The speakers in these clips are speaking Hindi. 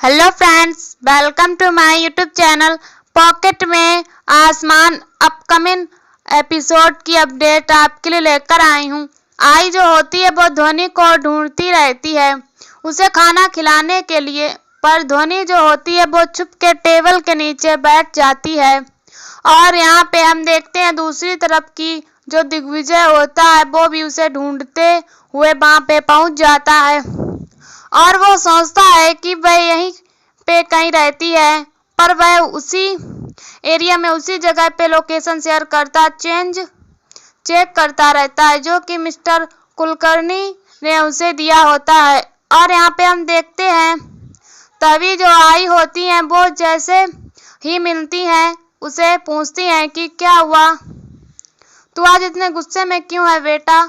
Hello friends, welcome to my YouTube channel pocket में आसमान। अपकमिंग एपिसोड की अपडेट आपके लिए लेकर आई हूँ। आई जो होती है वो ध्वनि को ढूंढती रहती है उसे खाना खिलाने के लिए, पर ध्वनि जो होती है वो छुप के टेबल के नीचे बैठ जाती है। और यहाँ पे हम देखते हैं दूसरी तरफ की जो दिग्विजय होता है वो भी उसे ढूंढते हुए वहाँ पे पहुँच जाता है और वो सोचता है कि वह यहीं पे कहीं रहती है, पर वह उसी एरिया में उसी जगह पे लोकेशन शेयर करता चेक करता रहता है जो कि मिस्टर कुलकर्णी ने उसे दिया होता है। और यहाँ पे हम देखते हैं तभी जो आई होती हैं वो जैसे ही मिलती हैं उसे पूछती हैं कि क्या हुआ, तू आज इतने गुस्से में क्यों है बेटा।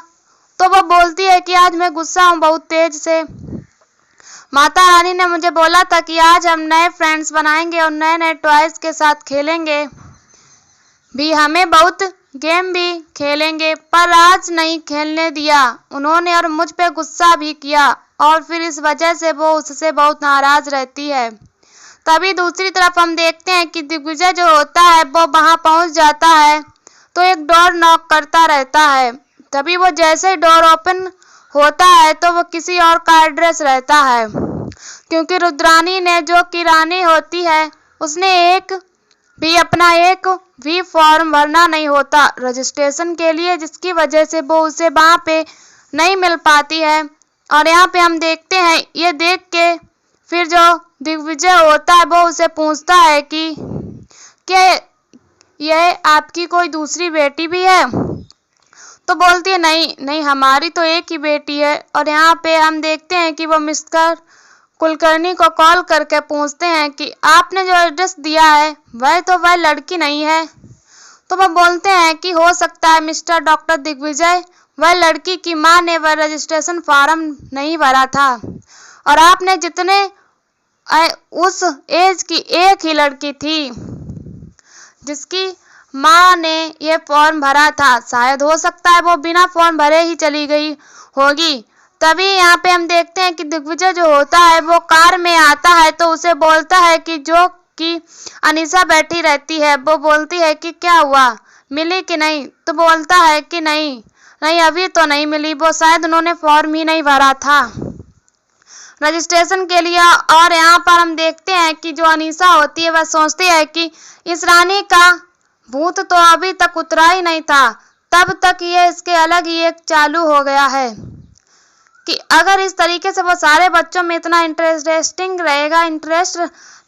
तो वो बोलती है कि आज मैं गुस्सा हूँ बहुत तेज से। माता रानी ने मुझे बोला था कि आज हम नए फ्रेंड्स बनाएंगे और नए नए टॉयज के साथ खेलेंगे भी, हमें बहुत गेम भी खेलेंगे, पर आज नहीं खेलने दिया उन्होंने और मुझ पे गुस्सा भी किया और फिर इस वजह से वो उससे बहुत नाराज रहती है। तभी दूसरी तरफ हम देखते हैं कि दिग्विजय जो होता है वो वहां पहुंच जाता है तो एक डोर नॉक करता रहता है। तभी वो जैसे डोर ओपन होता है तो वो किसी और का एड्रेस रहता है, क्योंकि रुद्रानी ने जो कि रानी होती है उसने अपना एक भी फॉर्म भरना नहीं होता रजिस्ट्रेशन के लिए, जिसकी वजह से वो उसे वहाँ पे नहीं मिल पाती है। और यहाँ पे हम देखते हैं ये देख के फिर जो दिग्विजय होता है वो उसे पूछता है कि क्या यह आपकी कोई दूसरी बेटी भी है। तो बोलती है नहीं हमारी तो एक ही बेटी है। और यहाँ पे हम देखते हैं कि वो मिस्टर कुलकर्णी को कॉल करके पूछते हैं कि आपने जो एड्रेस दिया है वह लड़की नहीं है। तो वो बोलते हैं कि हो सकता है मिस्टर डॉक्टर दिग्विजय, वह लड़की की मां ने वह रजिस्ट्रेशन फॉर्म नहीं भरा था और आपने जितने उस एज की एक ही लड़की थी जिसकी माँ ने ये फॉर्म भरा था, शायद हो सकता है वो बिना फॉर्म भरे ही चली गई होगी। तभी यहाँ पे हम देखते हैं कि दिग्विजय जो होता है वो कार में आता है तो उसे बोलता है कि जो कि अनीसा बैठी रहती है वो बोलती है कि क्या हुआ, मिली कि नहीं। तो बोलता है कि नहीं अभी तो नहीं मिली, वो शायद उन्होंने फॉर्म ही नहीं भरा था रजिस्ट्रेशन के लिए। और यहाँ पर हम देखते हैं कि जो अनीसा होती है वह सोचती है कि इस रानी का भूत तो अभी तक उतरा ही नहीं था, तब तक ये इसके अलग ही एक चालू हो गया है कि अगर इस तरीके से वो सारे बच्चों में इतना इंटरेस्ट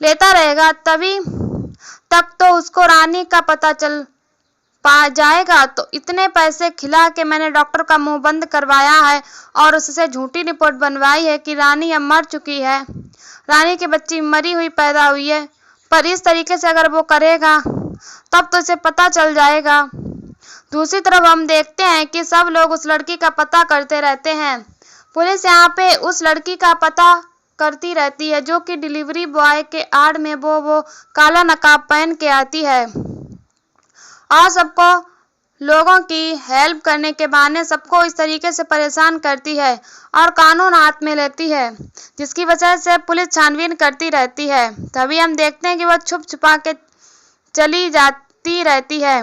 लेता रहेगा तभी तक तो उसको रानी का पता चल पा जाएगा। तो इतने पैसे खिला के मैंने डॉक्टर का मुंह बंद करवाया है और उससे झूठी रिपोर्ट बनवाई है कि रानी अब मर चुकी है, रानी की बच्ची मरी हुई पैदा हुई है, पर इस तरीके से अगर वो करेगा तब तो इसे पता चल जाएगा। दूसरी तरफ हम देखते हैं कि सब लोग उस लड़की का पता करते रहते हैं। पुलिस यहाँ पे उस लड़की का पता करती रहती है जो कि डिलीवरी बॉय के आड़ में वो काला नकाब पहन के आती है और सबको लोगों की हेल्प करने के बहाने सबको इस तरीके से परेशान करती है और कानून हाथ में लेती है, जिसकी वजह से पुलिस छानबीन करती रहती है। तभी हम देखते हैं कि वह छुप छुपा के चली जाती रहती है।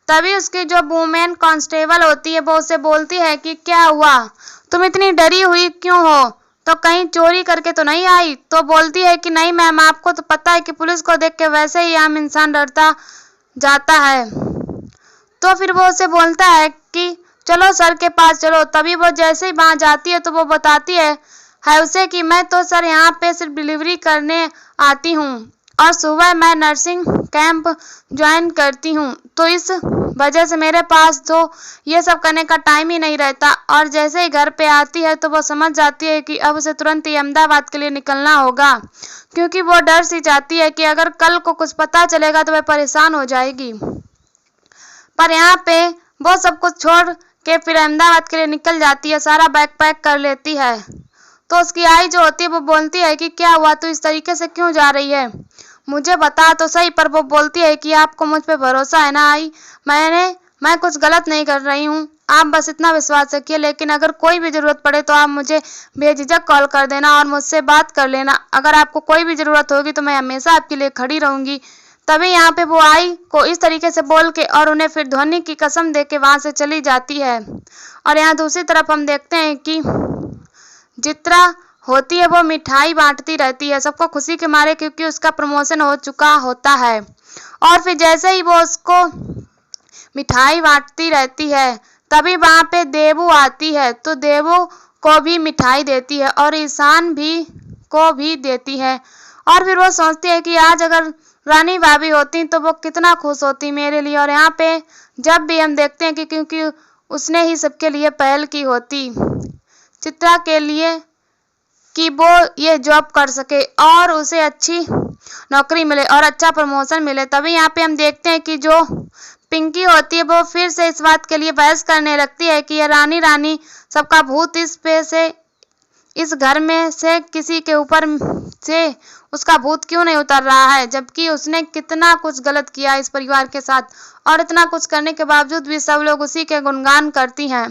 तभी उसकी जो वुमेन कांस्टेबल होती है वो उसे बोलती है कि क्या हुआ, तुम इतनी डरी हुई क्यों हो, तो कहीं चोरी करके तो नहीं आई। तो बोलती है कि नहीं मैम, आपको तो पता है कि पुलिस को देख के वैसे ही आम इंसान डरता जाता है। तो फिर वो उसे बोलता है कि चलो सर के पास चलो। तभी वो जैसे ही वहां जाती है तो वो बताती है उसे कि मैं तो सर यहाँ पे सिर्फ डिलीवरी करने आती हूँ और सुबह मैं नर्सिंग कैंप ज्वाइन करती हूँ, तो इस वजह से मेरे पास तो ये सब करने का टाइम ही नहीं रहता। और जैसे ही घर पे आती है तो वो समझ जाती है कि अब उसे तुरंत ही अहमदाबाद के लिए निकलना होगा, क्योंकि वो डर सी जाती है कि अगर कल को कुछ पता चलेगा तो वह परेशान हो जाएगी। पर यहाँ पे वो सब कुछ छोड़ के फिर अहमदाबाद के लिए निकल जाती है, सारा बैग पैक कर लेती है। तो उसकी आई जो होती है वो बोलती है कि क्या हुआ, तू इस तरीके से क्यों जा रही है, मुझे बता तो सही। पर वो बोलती है कि आपको मुझ पे भरोसा है ना आई, मैं कुछ गलत नहीं कर रही हूँ। आप बस इतना विश्वास रखिए, लेकिन अगर कोई भी ज़रूरत पड़े तो आप मुझे बेझिझक कॉल कर देना और मुझसे बात कर लेना। अगर आपको कोई भी ज़रूरत होगी तो मैं हमेशा आपके लिए खड़ी रहूँगी। तभी यहाँ पे वो आई को इस तरीके से बोल के और उन्हें फिर ध्वनि की कसम दे के वहाँ से चली जाती है। और यहाँ दूसरी तरफ हम देखते हैं कि चित्रा होती है वो मिठाई बांटती रहती है सबको खुशी के मारे, क्योंकि उसका प्रमोशन हो चुका होता है। और फिर जैसे ही वो उसको मिठाई बांटती रहती है तभी वहाँ पे देवू आती है, तो देवू को भी मिठाई देती है और ईशान भी को भी देती है। और फिर वो सोचती है कि आज अगर रानी भाभी होती तो वो कितना खुश होती मेरे लिए। और यहाँ पे जब भी हम देखते हैं कि क्योंकि उसने ही सबके लिए पहल की होती चित्रा के लिए कि वो ये जॉब कर सके और उसे अच्छी नौकरी मिले और अच्छा प्रमोशन मिले। तभी यहाँ पे हम देखते हैं कि जो पिंकी होती है वो फिर से इस बात के लिए बहस करने लगती है कि ये रानी सबका भूत इस पे से इस घर में से किसी के ऊपर से उसका भूत क्यों नहीं उतर रहा है, जबकि उसने कितना कुछ गलत किया इस परिवार के साथ और इतना कुछ करने के बावजूद भी सब लोग उसी के गुणगान करती हैं।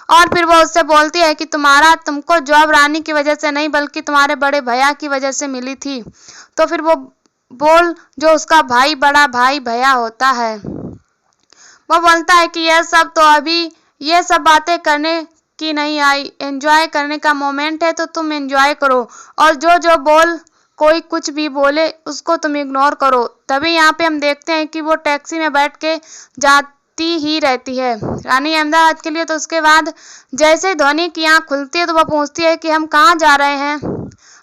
और फिर वो उससे बोलती है कि तुमको जॉब रानी की वजह से नहीं बल्कि तुम्हारे बड़े भैया की वजह से मिली थी। तो फिर वो बोल जो उसका भाई बड़ा भाई भैया होता है वो बोलता है कि यह सब तो अभी ये सब बातें करने की नहीं आई, एंजॉय करने का मोमेंट है तो तुम एंजॉय करो और जो बोल कोई कुछ भी बोले उसको तुम इग्नोर करो। तभी यहाँ पे हम देखते हैं कि वो टैक्सी में बैठ के जाती ही रहती है रानी अहमदाबाद के लिए। तो उसके बाद जैसे ध्वनि की आँख खुलती है तो वो पूछती है कि हम कहाँ जा रहे हैं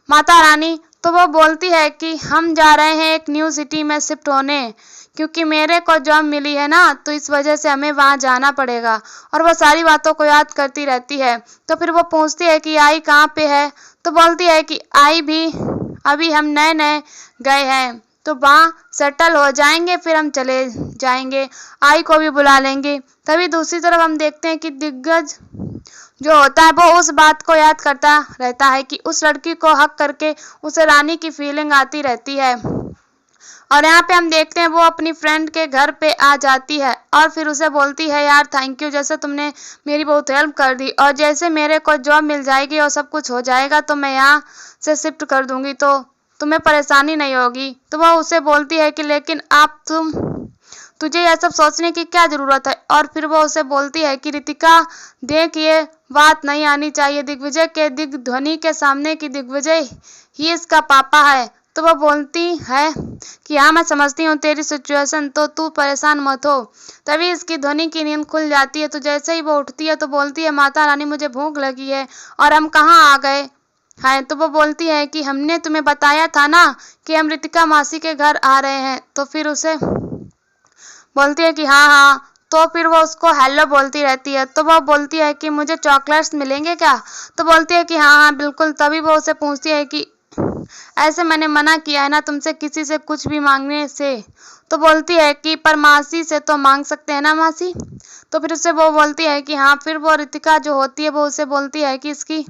माता रानी। तो वो बोलती है कि हम जा रहे हैं एक न्यू सिटी में शिफ्ट होने, क्योंकि मेरे को जॉब मिली है ना तो इस वजह से हमें वहाँ जाना पड़ेगा। और वह सारी बातों को याद करती रहती है। तो फिर वो पूछती है कि आई कहाँ पे है, तो बोलती है कि आई भी अभी हम नए गए हैं तो वहाँ सेटल हो जाएंगे फिर हम चले जाएंगे, आई को भी बुला लेंगे। तभी दूसरी तरफ हम देखते हैं कि दिग्गज जो होता है वो उस बात को याद करता रहता है कि उस लड़की को हक करके उसे रानी की फीलिंग आती रहती है। और यहाँ पे हम देखते हैं वो अपनी फ्रेंड के घर पे आ जाती है और फिर उसे बोलती है यार थैंक यू, जैसे तुमने मेरी बहुत हेल्प कर दी और जैसे मेरे को जॉब मिल जाएगी और सब कुछ हो जाएगा तो मैं यहाँ से शिफ्ट कर दूंगी तो तुम्हें परेशानी नहीं होगी। तो वह उसे बोलती है कि लेकिन तुझे यह सब सोचने की क्या ज़रूरत है। और फिर वो उसे बोलती है कि रितिका देख ये बात नहीं आनी चाहिए दिग्विजय के ध्वनि के सामने कि दिग्विजय ही इसका पापा है। तो वह बोलती है कि हाँ मैं समझती हूँ तेरी सिचुएशन, तो तू परेशान मत हो। तभी इसकी ध्वनि की नींद खुल जाती है। तो जैसे ही वो उठती है तो बोलती है माता रानी मुझे भूख लगी है और हम कहाँ आ गए हैं। तो वो बोलती है कि हमने तुम्हें बताया था ना कि हम रितिका मासी के घर आ रहे हैं। तो फिर उसे बोलती है कि हाँ। तो फिर वो उसको हेलो बोलती रहती है। तो वो बोलती है कि मुझे चॉकलेट्स मिलेंगे क्या, तो बोलती है कि हाँ बिल्कुल। तभी वो उसे पूछती है कि ऐसे मैंने मना किया है ना तुमसे किसी से कुछ भी मांगने से। तो बोलती है कि पर मासी से तो मांग सकते हैं ना मासी। तो फिर उससे वो बोलती है कि हाँ। फिर वो रितिका जो होती है वो उसे बोलती है कि इसकी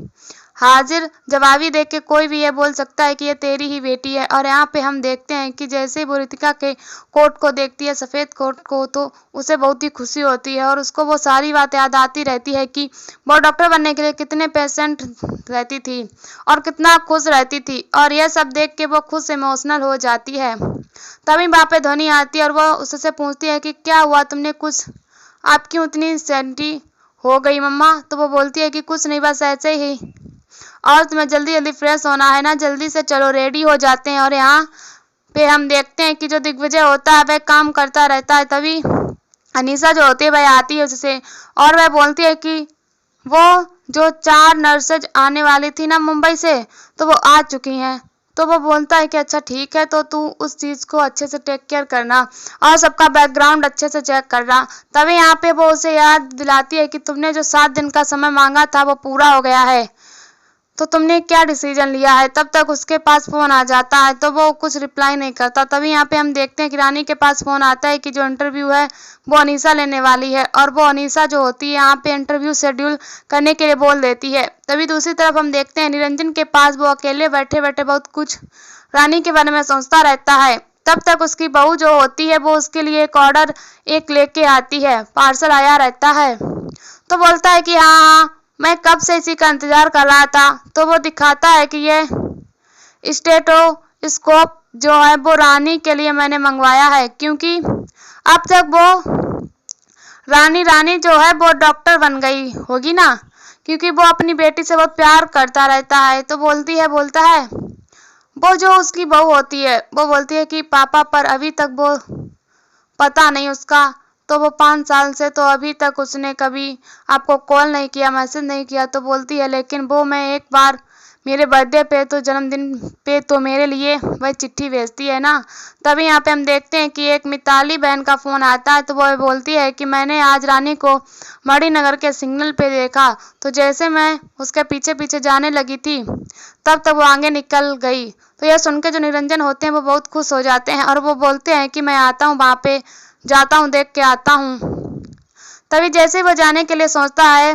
हाजिर जवाबी देख के कोई भी ये बोल सकता है कि ये तेरी ही बेटी है। और यहाँ पे हम देखते हैं कि जैसे वो रितिका के कोट को देखती है, सफ़ेद कोट को, तो उसे बहुत ही खुशी होती है और उसको वो सारी बात याद आती रहती है कि वो डॉक्टर बनने के लिए कितने पेशेंट रहती थी और कितना खुश रहती थी। और यह सब देख के वो खुद इमोशनल हो जाती है। तभी वहाँ पे ध्वनि आती है और वो उससे पूछती है कि क्या हुआ, तुमने कुछ आप क्यों इतनी सैडी हो गई मम्मा। तो वो बोलती है कि कुछ नहीं बस ऐसे ही, और तुम्हें जल्दी फ्रेश होना है ना, जल्दी से चलो रेडी हो जाते हैं। और यहाँ पे हम देखते हैं कि जो दिग्विजय होता है वह काम करता रहता है। तभी अनीसा जो होती है वह आती है उससे और वह बोलती है कि वो जो 4 नर्सेज आने वाली थी ना मुंबई से तो वो आ चुकी हैं। तो वो बोलता है कि अच्छा ठीक है, तो तू उस चीज़ को अच्छे से टेक केयर करना और सबका बैकग्राउंड अच्छे से चेक करना। तभी यहाँ पे वो उसे याद दिलाती है कि तुमने जो 7 दिन का समय मांगा था वो पूरा हो गया है, तो तुमने क्या डिसीजन लिया है। तब तक उसके पास फ़ोन आ जाता है तो वो कुछ रिप्लाई नहीं करता। तभी यहाँ पे हम देखते हैं कि रानी के पास फ़ोन आता है कि जो इंटरव्यू है वो अनीसा लेने वाली है और वो अनीसा जो होती है यहाँ पे इंटरव्यू शेड्यूल करने के लिए बोल देती है। तभी दूसरी तरफ हम देखते हैं निरंजन के पास वो अकेले बैठे बैठे बहुत कुछ रानी के बारे में सोचता रहता है। तब तक उसकी बहू जो होती है वो उसके लिए एक ऑर्डर लेके आती है, पार्सल आया रहता है। तो बोलता है कि हाँ, मैं कब से इसी का इंतजार कर रहा था। तो वो दिखाता है कि ये स्टेथोस्कोप जो है वो रानी के लिए मैंने मंगवाया है, क्योंकि अब तक वो रानी जो है वो डॉक्टर बन गई होगी ना, क्योंकि वो अपनी बेटी से बहुत प्यार करता रहता है। तो बोलता है वो जो उसकी बहू होती है वो बोलती है कि पापा पर अभी तक वो पता नहीं उसका, तो वो 5 साल से तो अभी तक उसने कभी आपको कॉल नहीं किया, मैसेज नहीं किया। तो बोलती है लेकिन वो मैं एक बार मेरे बर्थडे पे तो जन्मदिन पे तो मेरे लिए वह चिट्ठी भेजती है ना। तभी यहाँ पे हम देखते हैं कि एक मिताली बहन का फ़ोन आता है। तो वो बोलती है कि मैंने आज रानी को मणिनगर के सिग्नल पे देखा, तो जैसे मैं उसके पीछे पीछे जाने लगी थी तब तक वो आगे निकल गई। तो यह सुन के जो निरंजन होते हैं वो बहुत खुश हो जाते हैं और वो बोलते हैं कि मैं आता हूँ, वहाँ पे जाता हूँ, देख के आता हूँ। तभी जैसे वो जाने के लिए सोचता है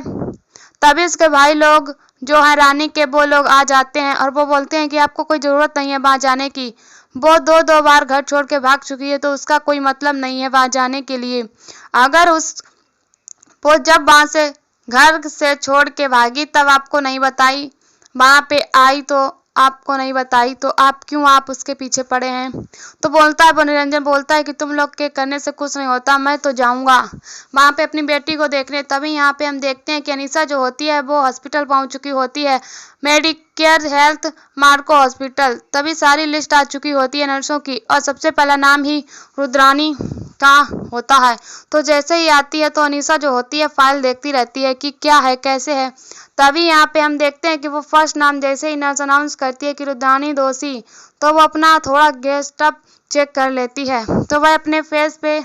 तभी उसके भाई लोग जो है रानी के वो लोग आ जाते हैं और वो बोलते हैं कि आपको कोई ज़रूरत नहीं है वहाँ जाने की, वो दो बार घर छोड़ के भाग चुकी है, तो उसका कोई मतलब नहीं है वहाँ जाने के लिए। अगर वो जब वहाँ से घर से छोड़ के भागी तब आपको नहीं बताई, वहाँ पे आई तो आपको नहीं बताई, तो आप उसके पीछे पड़े हैं। तो बोलता है वो निरंजन बोलता है कि तुम लोग के करने से कुछ नहीं होता, मैं तो जाऊंगा वहाँ पे अपनी बेटी को देखने। तभी यहाँ पे हम देखते हैं कि अनीसा जो होती है वो हॉस्पिटल पहुँच चुकी होती है, मेडिकेयर हेल्थ मार्को हॉस्पिटल। तभी सारी लिस्ट आ चुकी होती है नर्सों की और सबसे पहला नाम ही रुद्रानी का होता है। तो जैसे ही आती है तो अनीसा जो होती है फाइल देखती रहती है कि क्या है कैसे है। तभी यहाँ पे हम देखते हैं कि वो फर्स्ट नाम जैसे ही नर्स अनाउंस करती है कि रुद्रानी दोषी, तो वो अपना थोड़ा गेस्टअप चेक कर लेती है। तो वह अपने फेस पे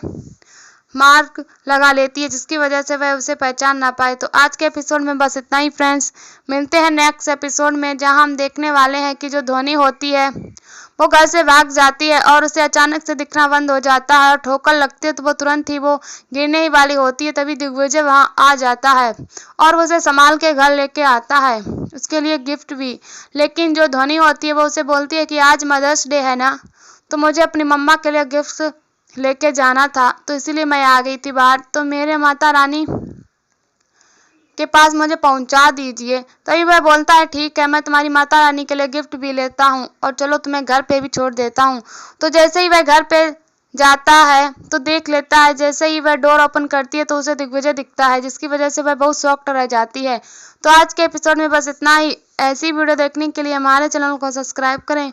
मार्क लगा लेती है जिसकी वजह से वह उसे पहचान ना पाए। तो आज के एपिसोड में बस इतना ही फ्रेंड्स, मिलते हैं नेक्स्ट एपिसोड में जहां हम देखने वाले हैं कि जो ध्वनि होती है वो घर से भाग जाती है और उसे अचानक से दिखना बंद हो जाता है और ठोकर लगती है तो वो तुरंत ही वो गिरने ही वाली होती है। तभी दिग्विजय वहां आ जाता है और वो उसे संभाल के घर लेके आता है, उसके लिए गिफ्ट भी। लेकिन जो ध्वनि होती है वो उसे बोलती है कि आज मदर्स डे है ना, तो मुझे अपनी मम्मा के लिए गिफ्ट लेके जाना था, तो इसीलिए मैं आ गई थी बाहर, तो मेरे माता रानी के पास मुझे पहुंचा दीजिए। तभी वह बोलता है ठीक है, मैं तुम्हारी माता रानी के लिए गिफ्ट भी लेता हूं और चलो तुम्हें घर पे भी छोड़ देता हूं। तो जैसे ही वह घर पे जाता है तो देख लेता है, जैसे ही वह डोर ओपन करती है तो उसे दिग्विजय दिखता है जिसकी वजह से वह बहुत शॉक्ड रह जाती है। तो आज के एपिसोड में बस इतना ही। ऐसी वीडियो देखने के लिए हमारे चैनल को सब्सक्राइब करें।